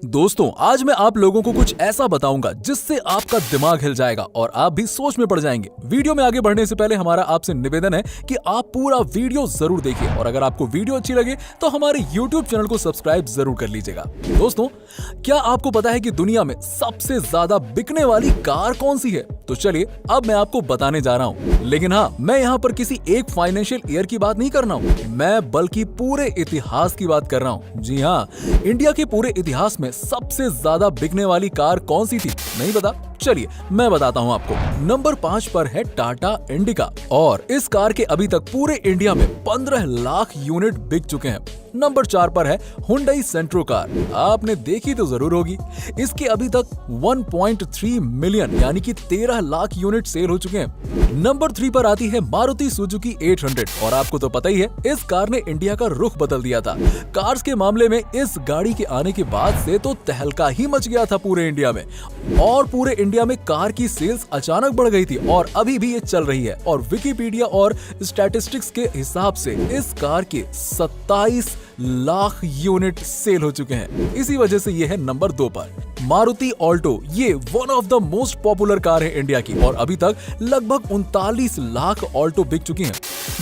दोस्तों आज मैं आप लोगों को कुछ ऐसा बताऊंगा जिससे आपका दिमाग हिल जाएगा और आप भी सोच में पड़ जाएंगे। वीडियो में आगे बढ़ने से पहले हमारा आपसे निवेदन है कि आप पूरा वीडियो जरूर देखिए और अगर आपको वीडियो अच्छी लगे तो हमारे YouTube चैनल को सब्सक्राइब जरूर कर लीजिएगा। दोस्तों क्या आपको पता है कि दुनिया में सबसे ज्यादा बिकने वाली कार कौन सी है? तो चलिए अब मैं आपको बताने जा रहा हूँ। लेकिन हाँ, मैं यहाँ पर किसी एक फाइनेंशियल ईयर की बात नहीं कर रहा हूँ, मैं बल्कि पूरे इतिहास की बात कर रहा हूँ। जी हाँ, इंडिया के पूरे इतिहास में सबसे ज्यादा बिकने वाली कार कौन सी थी? नहीं पता? चलिए मैं बताता हूं आपको। नंबर 5 पर है टाटा इंडिका और इस कार के अभी तक पूरे इंडिया में 15 लाख यूनिट बिक चुके हैं। नंबर 4 पर है हुंडई सेंट्रो कार, आपने देखी तो जरूर होगी। इसके अभी तक 1.3 मिलियन यानी कि 13 लाख यूनिट सेल हो चुके हैं। नंबर 3 पर आती है मारुति सुजुकी 800 और आपको तो पता ही है इस कार ने इंडिया का रुख बदल दिया था। कार्स के मामले में इस गाड़ी के आने के बाद से तो तहलका ही मच गया था पूरे इंडिया में और पूरे इंडिया में कार की सेल्स अचानक बढ़ गई थी और अभी भी ये चल रही है। और विकिपीडिया और स्टैटिस्टिक्स के हिसाब से इस कार के 27 लाख यूनिट सेल हो चुके हैं। इसी वजह से ये है नंबर 2 पर। मारुति ऑल्टो ये one of the most popular car है इंडिया की और अभी तक लगभग 39 लाख ऑल्टो बिक चुकी हैं।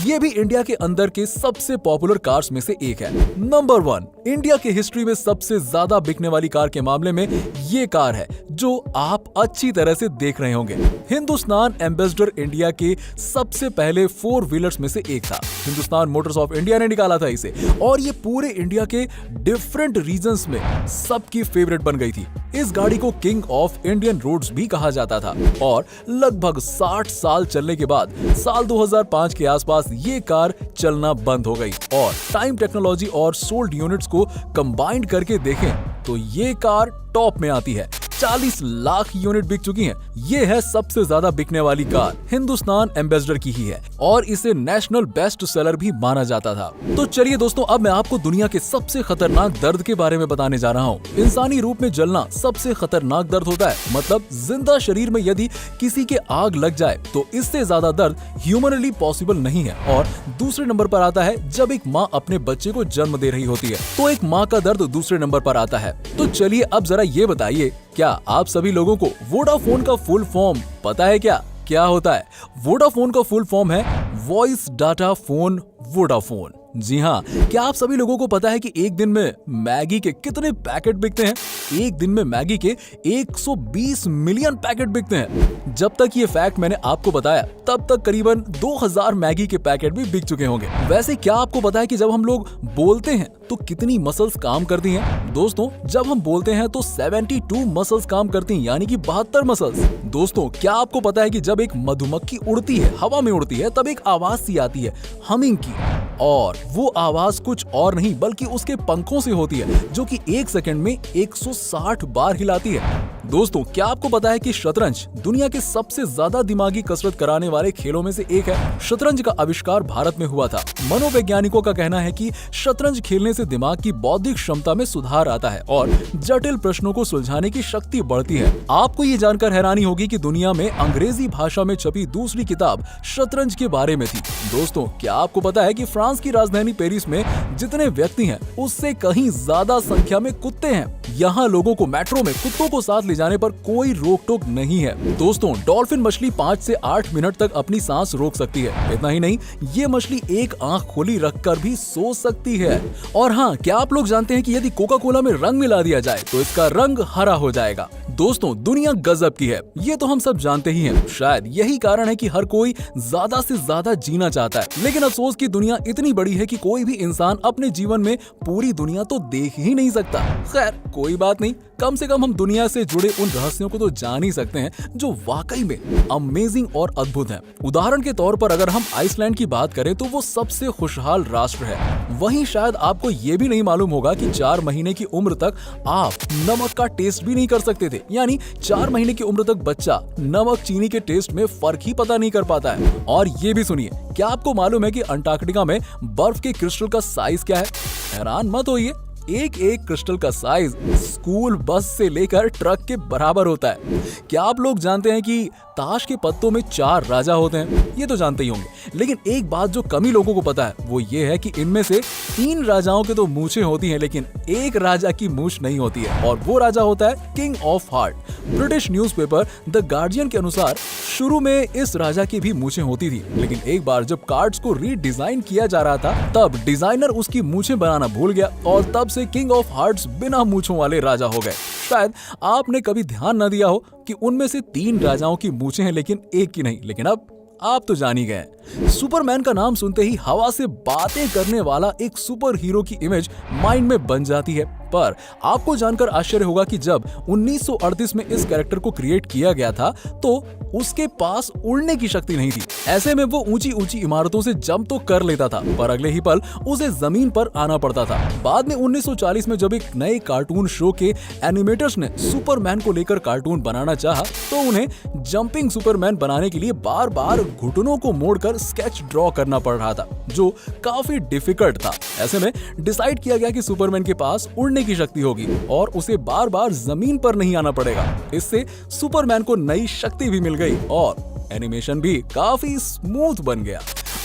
ये भी इंडिया के अंदर के सबसे पॉपुलर कार्स में से एक है। नंबर 1 इंडिया के हिस्ट्री में सबसे ज्यादा बिकने वाली कार के मामले में ये कार है जो आप अच्छी तरह से देख रहे होंगे। हिंदुस्तान एम्बेसडर इंडिया के सबसे पहले 4 व्हीलर्स में से एक था। हिंदुस्तान मोटर्स ऑफ इंडिया ने निकाला था इसे और ये पूरे इंडिया के डिफरेंट रीजन्स में सबकी फेवरेट बन गई थी। इस गाड़ी को किंग ऑफ इंडियन रोड्स भी कहा जाता था और लगभग 60 साल चलने के बाद साल 2005 के आसपास ये कार चलना बंद हो गई और टाइम टेक्नोलॉजी और सोल्ड यूनिट्स को कंबाइंड करके देखें तो ये कार टॉप में आती है। 40 लाख यूनिट बिक चुकी हैं। ये है सबसे ज्यादा बिकने वाली कार, हिंदुस्तान एम्बेसडर की ही है और इसे नेशनल बेस्ट सेलर भी माना जाता था। तो चलिए दोस्तों अब मैं आपको दुनिया के सबसे खतरनाक दर्द के बारे में बताने जा रहा हूँ। इंसानी रूप में जलना सबसे खतरनाक दर्द होता है, मतलब जिंदा शरीर में यदि किसी के आग लग जाए तो इससे ज्यादा दर्द ह्यूमनली पॉसिबल नहीं है। और दूसरे नंबर पर आता है जब एक माँ अपने बच्चे को जन्म दे रही होती है, तो एक माँ का दर्द दूसरे नंबर पर आता है। तो चलिए अब जरा ये बताइए, क्या आप सभी लोगों को वोडाफोन का फुल फॉर्म पता है? क्या होता है? वोडाफोन का फुल फॉर्म है वॉइस डाटा फोन वोडाफोन। जी हाँ, क्या आप सभी लोगों को पता है कि एक दिन में मैगी के कितने पैकेट बिकते हैं? एक दिन में मैगी के 120 मिलियन पैकेट बिकते हैं। जब तक ये फैक्ट मैंने आपको बताया तब तक करीबन 2000 मैगी के पैकेट भी बिक चुके होंगे। वैसे क्या आपको पता है कि जब हम लोग बोलते हैं तो कितनी मसल्स काम करती हैं? दोस्तों जब हम बोलते हैं तो 72 मसल्स काम करती हैं, यानी कि 72 मसल्स। दोस्तों क्या आपको पता है कि जब एक मधुमक्खी उड़ती है, हवा में उड़ती है, तब एक आवाज सी आती है हमिंग की, और वो आवाज कुछ और नहीं बल्कि उसके पंखों से होती है जो कि 1 सेकंड में 160 बार हिलाती है। दोस्तों क्या आपको पता है कि शतरंज दुनिया के सबसे ज्यादा दिमागी कसरत कराने वाले खेलों में से एक है? शतरंज का आविष्कार भारत में हुआ था। मनोवैज्ञानिकों का कहना है कि शतरंज खेलने से दिमाग की बौद्धिक क्षमता में सुधार आता है और जटिल प्रश्नों को सुलझाने की शक्ति बढ़ती है। आपको ये जानकर हैरानी होगी कि दुनिया में अंग्रेजी भाषा में छपी दूसरी किताब शतरंज के बारे में थी। दोस्तों क्या आपको पता है कि फ्रांस की राजधानी पेरिस में जितने व्यक्ति हैं उससे कहीं ज्यादा संख्या में कुत्ते हैं। यहाँ लोगों को मेट्रो में कुत्तों को साथ ले जाने पर कोई रोक टोक नहीं है। दोस्तों डॉल्फिन मछली 5 से 8 मिनट तक अपनी सांस रोक सकती है। इतना ही नहीं, ये मछली एक आंख खोली रखकर भी सो सकती है। और हाँ, क्या आप लोग जानते हैं कि यदि कोका कोला में रंग मिला दिया जाए तो इसका रंग हरा हो जाएगा? दोस्तों दुनिया गजब की है, ये तो हम सब जानते ही हैं। शायद यही कारण है कि हर कोई ज्यादा से ज्यादा जीना चाहता है, लेकिन अफसोस की दुनिया इतनी बड़ी है कि कोई भी इंसान अपने जीवन में पूरी दुनिया तो देख ही नहीं सकता। खैर कोई बात नहीं, कम से कम हम दुनिया से जुड़े उन रहस्यों को तो जान ही सकते हैं जो वाकई में अमेजिंग और अद्भुत हैं। उदाहरण के तौर पर अगर हम आइसलैंड की बात करें तो वो सबसे खुशहाल राष्ट्र है। वहीं शायद आपको ये भी नहीं मालूम होगा कि 4 महीने की उम्र तक आप नमक का टेस्ट भी नहीं कर सकते थे, यानी 4 महीने की उम्र तक बच्चा नमक चीनी के टेस्ट में फर्क ही पता नहीं कर पाता है। और ये भी सुनिए, क्या आपको मालूम है कि अंटार्कटिका में बर्फ के क्रिस्टल का साइज क्या है? हैरान मत होइए, एक एक क्रिस्टल का साइज स्कूल बस से लेकर ट्रक के बराबर होता है। क्या आप लोग जानते हैं कि ताश के पत्तों में 4 राजा होते हैं? ये तो जानते ही होंगे, लेकिन एक बात जो कम ही लोगों को पता है वो ये है कि इनमें से 3 राजाओं के तो मूछें होती हैं, लेकिन एक राजा की मूछ नहीं होती है, और वो राजा होता है king of heart. British newspaper the guardian के अनुसार शुरू में इस राजा की भी मूछें होती थी, लेकिन एक बार जब कार्ड्स को रीडिजाइन किया जा रहा था तब डिजाइनर उसकी मूछें बनाना भूल गया और तब से किंग ऑफ हार्ट्स बिना मूछों वाले राजा हो गए। शायद आपने कभी ध्यान न दिया हो कि उनमें से 3 राजाओं की मूछें हैं लेकिन एक की नहीं, लेकिन अब आप तो जान ही गए। सुपरमैन का नाम सुनते ही हवा से बातें करने वाला एक सुपर हीरो की इमेज माइंड में बन जाती है, पर आपको जानकर आश्चर्य होगा कि जब 1938 में इस कैरेक्टर को क्रिएट किया गया था तो उसके पास उड़ने की शक्ति नहीं थी। ऐसे में वो ऊंची ऊंची इमारतों से जंप तो कर लेता था, पर अगले ही पल उसे जमीन पर आना पड़ता था। बाद में 1940 में जब एक नए कार्टून शो के एनिमेटर्स ने सुपरमैन को लेकर कार्टून बनाना चाहा तो उन्हें जंपिंग सुपरमैन बनाने के लिए बार बार घुटनों को मोड़कर स्केच ड्रॉ करना पड़ रहा था, जो काफी डिफिकल्ट था। ऐसे में डिसाइड किया गया कि सुपरमैन के पास उड़ने की शक्ति होगी और उसे बार बार जमीन पर नहीं आना पड़ेगा। इससे सुपरमैन को नई शक्ति भी मिल गई और एनिमेशन भी काफी स्मूथ बन गया।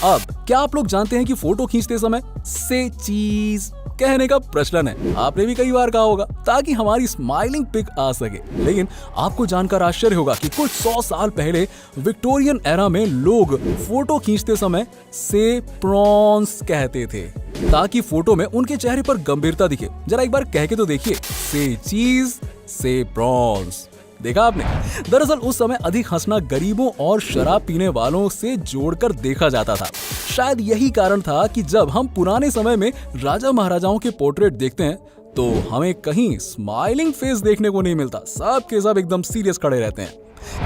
अब क्या आप लोग जानते हैं कि फोटो खींचते समय से चीज कहने का प्रचलन है? आपने भी कई बार कहा होगा ताकि हमारी स्माइलिंग पिक आ सके, लेकिन आपको जानकर आश्चर्य होगा कि कुछ 100 साल पहले विक्टोरियन एरा में लोग फोटो खींचते समय से प्रॉन्स कहते थे ताकि फोटो में उनके चेहरे पर गंभीरता दिखे। जरा एक बार कह के तो देखिए, से चीज से प्रॉन्स। देखा आपने? दरअसल उस समय अधिक हंसना गरीबों और शराब पीने वालों से जोड़कर देखा जाता था। शायद यही कारण था कि जब हम पुराने समय में राजा महाराजाओं के पोर्ट्रेट देखते हैं तो हमें कहीं स्माइलिंग फेस देखने को नहीं मिलता। सब के सब एकदम सीरियस खड़े रहते हैं।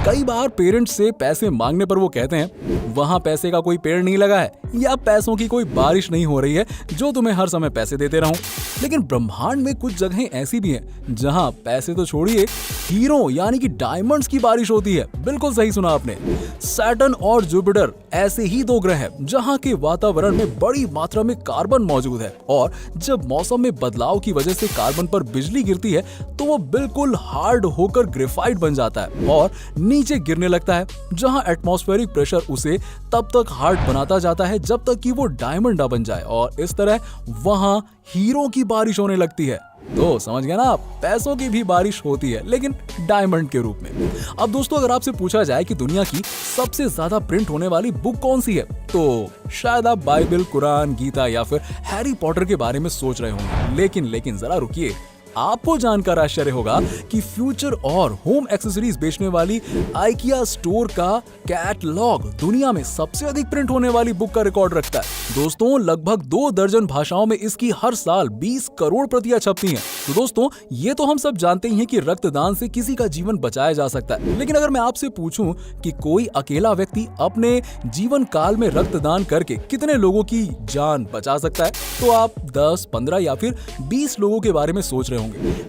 कई बार पेरेंट्स से पैसे मांगने पर वो कहते हैं वहां पैसे का कोई पेड़ नहीं लगा है या पैसों की कोई बारिश नहीं हो रही है जो तुम्हें हर समय पैसे देते रहूं। लेकिन ब्रह्मांड में कुछ जगहें ऐसी भी हैं जहां पैसे तो छोड़िए, हीरो यानी कि डायमंड्स की बारिश होती है। बिल्कुल सही सुना आपने। सैटर्न और जुपिटर ऐसे ही 2 ग्रह हैं जहां के वातावरण में बड़ी मात्रा में कार्बन मौजूद है, और जब मौसम में बदलाव की वजह से कार्बन पर बिजली गिरती है तो वो बिल्कुल हार्ड होकर ग्रेफाइट बन जाता है और नीचे गिरने लगता है, जहां एटमॉस्फेरिक प्रेशर उसे तब तक हार्ड बनाता जाता है जब तक कि वो डायमंड ना बन जाए, और इस तरह वहां हीरो की बारिश होने लगती है। तो समझ गए ना आप, पैसों की भी बारिश होती है लेकिन डायमंड के रूप में। अब दोस्तों, अगर आपसे पूछा जाए कि दुनिया की सबसे ज्यादा प्रिंट होने वाली बुक कौन सी है तो शायद आप बाइबल, कुरान, गीता या फिर हैरी पॉटर के बारे में सोच रहे होंगे। लेकिन जरा रुकिए, आपको जानकर आश्चर्य होगा कि फ्यूचर और होम एक्सेसरीज बेचने वाली आइकिया स्टोर का कैटलॉग दुनिया में सबसे अधिक प्रिंट होने वाली बुक का रिकॉर्ड रखता है। दोस्तों, लगभग 2 दर्जन भाषाओं में इसकी हर साल 20 करोड़ प्रतियां छपती हैं। तो दोस्तों, ये तो हम सब जानते ही हैं कि रक्तदान से किसी का जीवन बचाया जा सकता है, लेकिन अगर मैं आपसे पूछूं कि कोई अकेला व्यक्ति अपने जीवन काल में रक्तदान करके कितने लोगों की जान बचा सकता है, तो आप 10, 15 या फिर 20 लोगों के बारे में सोच रहे होंगे।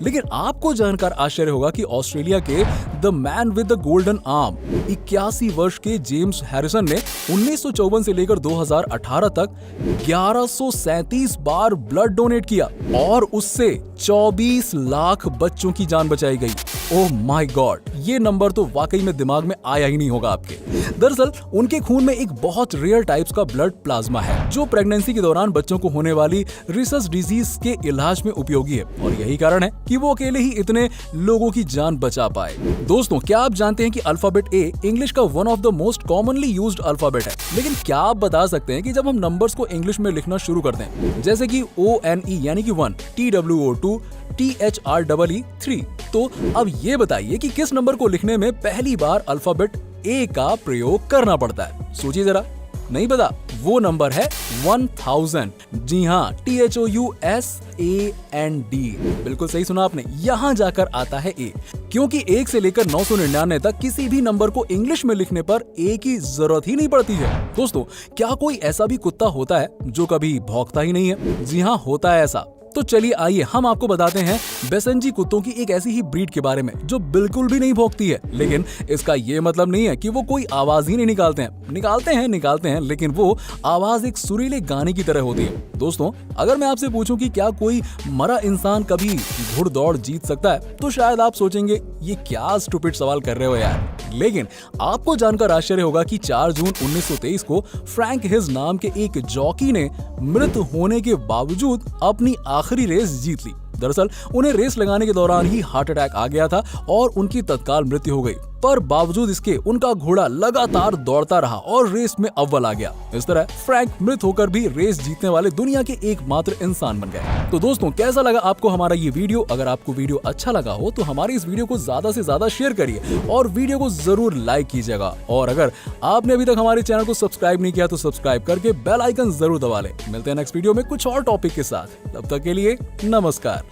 लेकिन आपको जानकर आश्चर्य होगा कि ऑस्ट्रेलिया के the man with the golden arm 81 वर्ष के जेम्स हैरिसन ने 1954 से लेकर 2018 तक 1137 बार ब्लड डोनेट किया और उससे 24 लाख बच्चों की जान बचाई गई। ओह माय गॉड, ये नंबर तो वाकई में दिमाग में आया ही नहीं होगा आपके। दरअसल उनके खून में एक बहुत रेयर टाइप्स का ब्लड प्लाज्मा है जो प्रेगनेंसी के दौरान बच्चों को होने वाली रिसस डिजीज के इलाज में उपयोगी है, और यही कारण है कि वो अकेले ही इतने लोगों की जान बचा पाए। दोस्तों, क्या आप जानते हैं कि अल्फाबेट ए इंग्लिश का one of the most commonly used alphabet है? लेकिन क्या आप बता सकते हैं कि जब हम नंबर्स को इंग्लिश में लिखना शुरू करते हैं, जैसे कि ONE यानी कि 1, TWO 2, THREE 3, तो अब ये बताइए कि किस नंबर को लिखने में पहली बार अल्फाबेट ए का प्रयोग करना पड़ता है? सोचिए जरा। नहीं पता? वो नंबर है 1000। जी हाँ, THOUSAND। बिल्कुल सही सुना आपने, यहाँ जाकर आता है ए, क्योंकि 1 से लेकर 999 तक किसी भी नंबर को इंग्लिश में लिखने पर ए की जरूरत ही नहीं पड़ती है। दोस्तों, क्या कोई ऐसा भी कुत्ता होता है जो कभी भौंकता ही नहीं है? जी हाँ, होता है ऐसा। तो चलिए आइए हम आपको बताते हैं बेसेंजी कुत्तों की एक ऐसी ही ब्रीड के बारे में जो बिल्कुल भी नहीं भौंकती है, लेकिन इसका ये मतलब नहीं है कि वो कोई आवाज ही नहीं निकालते हैं, लेकिन वो आवाज एक सुरीले गाने की तरह होती है। दोस्तों, अगर मैं आपसे पूछूं कि क्या कोई मरा इंसान कभी घुड़दौड़ जीत सकता है, तो शायद आप सोचेंगे ये क्या स्टूपिड सवाल कर रहे हो यार। लेकिन आपको जानकर आश्चर्य होगा कि 4 जून 1923 को फ्रैंक हिज नाम के एक जॉकी ने मृत होने के बावजूद अपनी आखिरी रेस जीत ली। दरअसल उन्हें रेस लगाने के दौरान ही हार्ट अटैक आ गया था और उनकी तत्काल मृत्यु हो गई, पर बावजूद इसके उनका घोड़ा लगातार दौड़ता रहा और रेस में अव्वल आ गया। इस तरह फ्रैंक मृत होकर भी रेस जीतने वाले दुनिया के एकमात्र इंसान बन गए। तो दोस्तों, कैसा लगा आपको हमारा ये वीडियो? अगर आपको वीडियो अच्छा लगा हो तो हमारी इस वीडियो को ज्यादा से ज्यादा शेयर करिए और वीडियो को जरूर लाइक कीजिएगा। और अगर आपने अभी तक हमारे चैनल को सब्सक्राइब नहीं किया तो सब्सक्राइब करके बेल आइकन जरूर दबा लें। मिलते हैं नेक्स्ट वीडियो में कुछ और टॉपिक के साथ। तब तक के लिए नमस्कार।